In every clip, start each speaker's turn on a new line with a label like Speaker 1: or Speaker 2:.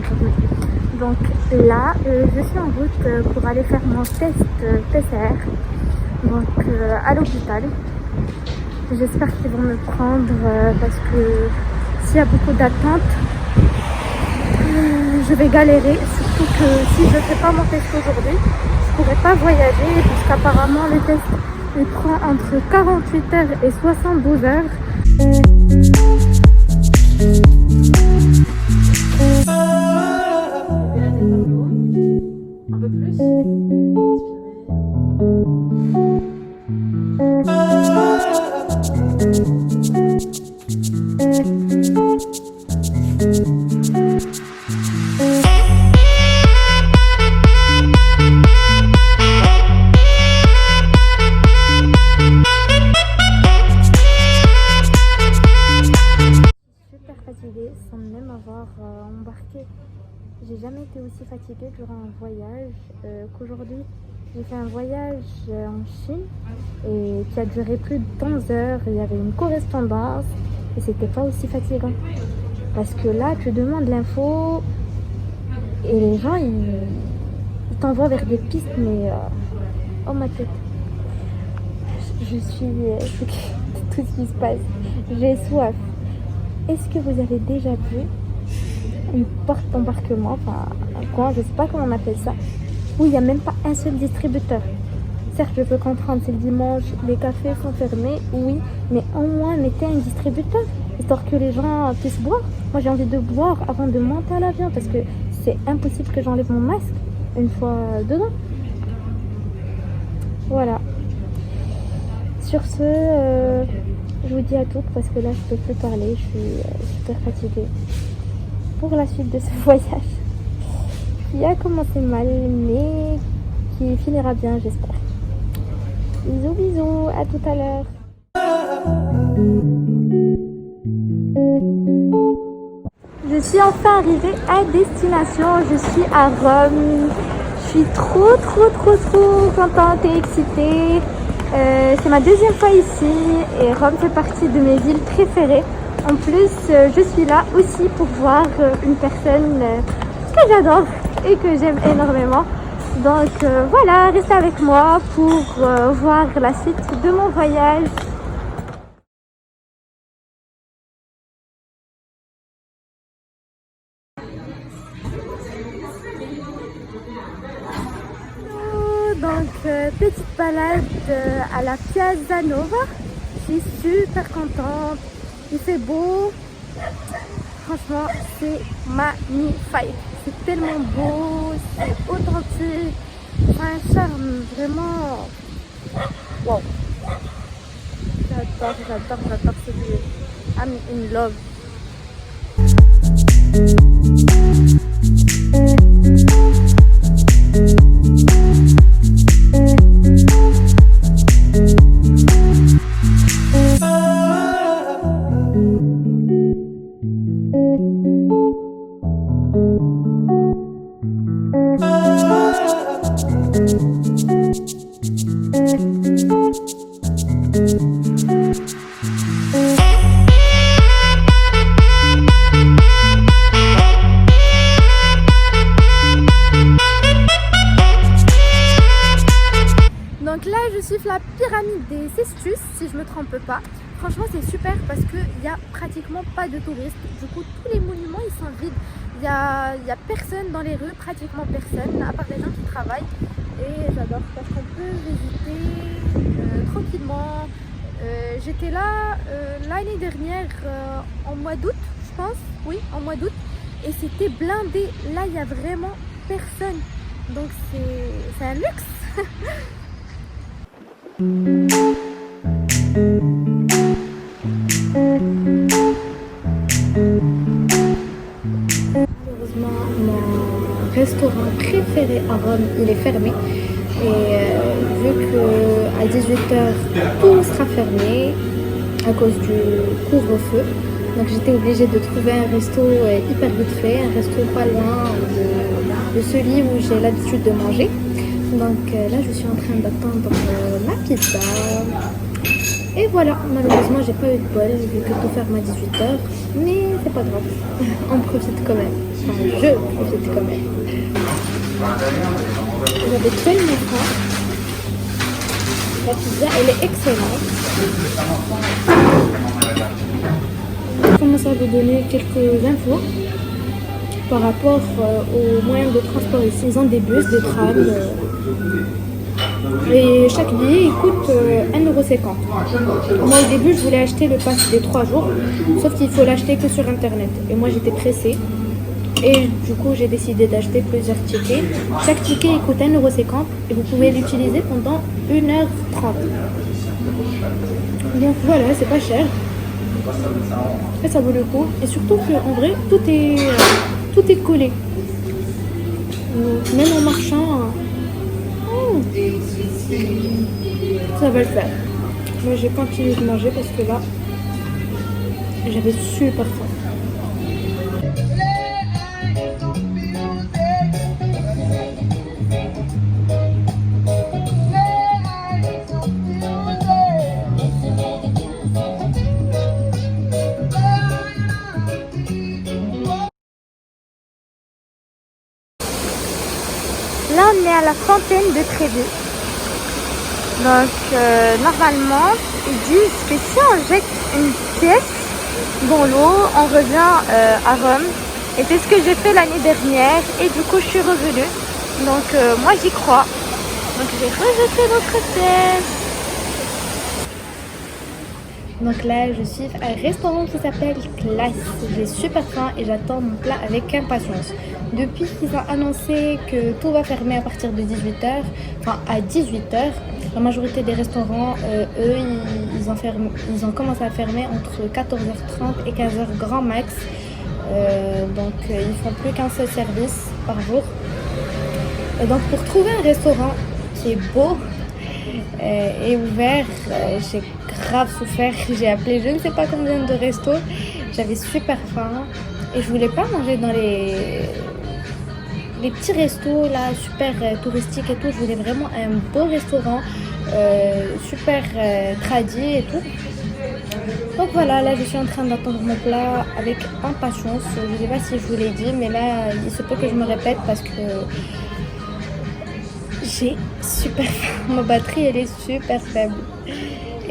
Speaker 1: vendredi. Donc là, je suis en route pour aller faire mon test PCR donc, à l'hôpital. J'espère qu'ils vont me prendre parce que s'il y a beaucoup d'attente, je vais galérer. Surtout que si je ne fais pas mon test aujourd'hui, je ne pourrai pas voyager parce qu'apparemment le test il prend entre 48 heures et 72 heures.
Speaker 2: Un peu plus.
Speaker 1: Sans même avoir embarqué. J'ai jamais été aussi fatiguée durant un voyage qu'aujourd'hui. J'ai fait un voyage en Chine et qui a duré plus de 11 heures. Il y avait une correspondance et c'était pas aussi fatigant. Parce que là, tu demandes l'info et les gens ils t'envoient vers des pistes, mais oh ma tête. Je suis tout ce qui se passe. J'ai soif. Est-ce que vous avez déjà vu une porte d'embarquement, enfin un coin, je sais pas comment on appelle ça, où il n'y a même pas un seul distributeur? Certes, je peux comprendre, c'est le dimanche, les cafés sont fermés, oui, mais au moins mettez un distributeur, histoire que les gens puissent boire. Moi j'ai envie de boire avant de monter à l'avion, parce que c'est impossible que j'enlève mon masque une fois dedans. Voilà. Sur ce, je vous dis à toutes parce que là je peux plus parler, je suis super fatiguée pour la suite de ce voyage qui a commencé mal mais qui finira bien, j'espère. Bisous bisous, à tout à l'heure. Je suis enfin arrivée à destination, je suis à Rome. Je suis trop contente et excitée. C'est ma deuxième fois ici et Rome fait partie de mes villes préférées. En plus, je suis là aussi pour voir une personne que j'adore et que j'aime énormément. Donc voilà, restez avec moi pour voir la suite de mon voyage. Donc petite balade à la Piazza Nova. Je suis super contente. Il fait beau. Franchement, c'est magnifique. C'est tellement beau, c'est authentique. C'est un charme vraiment. Wow. J'adore ce lieu. I'm in love. Donc là je suis la pyramide des Cestus si je me trompe pas. Franchement c'est super parce qu'il n'y a pratiquement pas de touristes. Du coup tous les monuments ils sont vides. Il y a personne dans les rues, pratiquement personne, à part les gens qui travaillent. Et j'adore parce qu'on peut visiter tranquillement. J'étais là l'année dernière en mois d'août, je pense. Oui, en mois d'août. Et c'était blindé. Là il n'y a vraiment personne. Donc c'est un luxe. Malheureusement, mon restaurant préféré à Rome, il est fermé. Et vu qu'à 18h, tout sera fermé à cause du couvre-feu. Donc j'étais obligée de trouver un resto hyper vite fait, un resto pas loin de celui où j'ai l'habitude de manger. Donc là je suis en train d'attendre ma pizza Et voilà, malheureusement j'ai pas eu de bol vu que tout ferme à 18h, mais c'est pas grave, on profite quand même, enfin je profite quand même. J'avais tellement faim, la pizza elle est excellente. Je commence à vous donner quelques infos par rapport aux moyens de transport ici. Ils ont des bus, des trams. Et chaque billet il coûte 1,50 €. Moi au début je voulais acheter le pass des 3 jours, sauf qu'il faut l'acheter que sur internet. Et moi j'étais pressée. Et du coup j'ai décidé d'acheter plusieurs tickets. Chaque ticket il coûte 1,50 € et vous pouvez l'utiliser pendant 1h30. Donc voilà, c'est pas cher. Et ça vaut le coup. Et surtout qu'en vrai tout est collé. Même en marchant. Ça va le faire. Moi j'ai continué de manger parce que là j'avais super faim. Là on est à la fontaine de Trévi. Donc normalement ils disent que si on jette une pièce dans l'eau, on revient à Rome. Et c'est ce que j'ai fait l'année dernière et du coup je suis revenue. Donc moi j'y crois. Donc j'ai rejeté notre pièce. Donc là je suis à un restaurant qui s'appelle Classe. J'ai super faim et j'attends mon plat avec impatience. Depuis qu'ils ont annoncé que tout va fermer à partir de 18h, enfin à 18h, la majorité des restaurants, eux, ils ont commencé à fermer entre 14h30 et 15h grand max. Donc ils font plus qu'un seul service par jour. Et donc pour trouver un restaurant qui est beau et ouvert, j'ai grave souffert. J'ai appelé je ne sais pas combien de restos. J'avais super faim et je voulais pas manger dans les petits restos là super touristiques et tout. Je voulais vraiment un beau restaurant super tradi et tout. Donc voilà, là je suis en train d'attendre mon plat avec impatience. Je ne sais pas si je vous l'ai dit, mais là il se peut que je me répète parce que j'ai super faim. Ma batterie elle est super faible.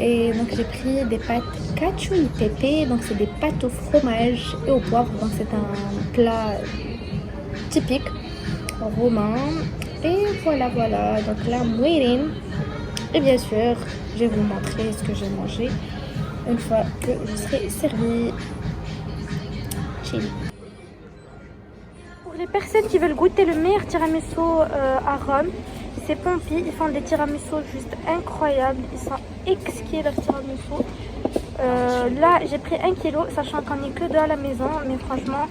Speaker 1: Et donc j'ai pris des pâtes cacio e pepe, donc c'est des pâtes au fromage et au poivre. Donc c'est un plat typique romain. Et voilà, donc là I'm waiting. Et bien sûr, je vais vous montrer ce que j'ai mangé une fois que je serai servie. Chill. Pour les personnes qui veulent goûter le meilleur tiramisu à Rome, c'est Pompi. Ils font des tiramisu juste incroyables. Ils sont exquis leurs tiramisu. Là, j'ai pris 1 kg, sachant qu'on n'est que 2 à la maison. Mais franchement,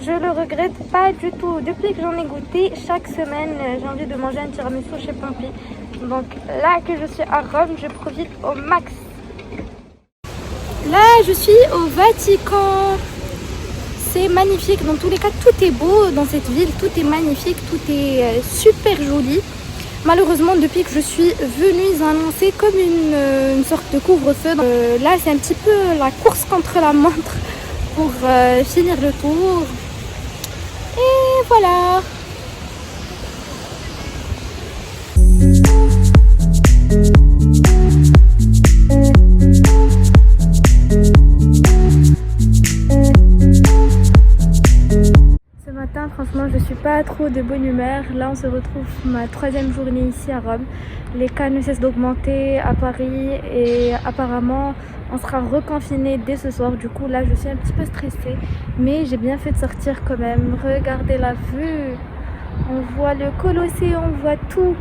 Speaker 1: je le regrette pas du tout. Depuis que j'en ai goûté, chaque semaine, j'ai envie de manger un tiramisu chez Pompi. Donc là que je suis à Rome, je profite au max. Là, je suis au Vatican. C'est magnifique. Dans tous les cas, tout est beau dans cette ville. Tout est magnifique. Tout est super joli. Malheureusement, depuis que je suis venue, ils ont annoncé comme une sorte de couvre-feu. Là, c'est un petit peu la course contre la montre pour finir le tour. Et voilà. Franchement, je suis pas trop de bonne humeur. Là, on se retrouve ma 3e journée ici à Rome. Les cas ne cessent d'augmenter à Paris et apparemment, on sera reconfiné dès ce soir. Du coup, là, je suis un petit peu stressée, mais j'ai bien fait de sortir quand même. Regardez la vue. On voit le Colossée, on voit tout.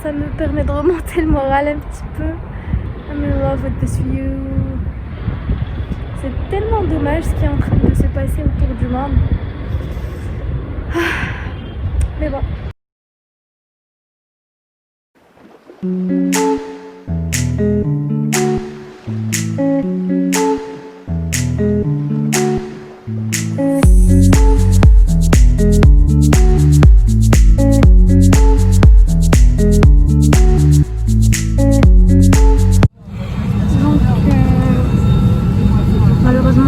Speaker 1: Ça me permet de remonter le moral un petit peu. I'm in love with this view. C'est tellement dommage ce qui est en train de se passer autour du monde. Mais bon.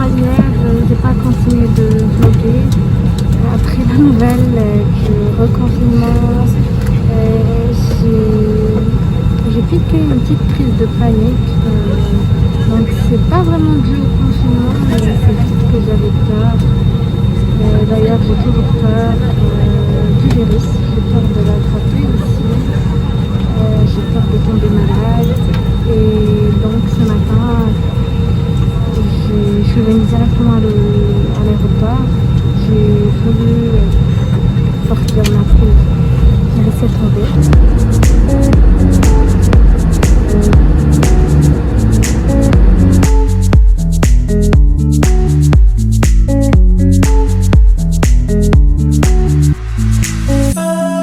Speaker 1: moi hier, j'ai pas continué de vlogger. Après la nouvelle du reconfinement, j'ai piqué une petite prise de panique. Donc c'est pas vraiment dû au confinement, mais c'est juste que j'avais peur. D'ailleurs j'ai toujours peur du virus, j'ai peur de l'attraper aussi.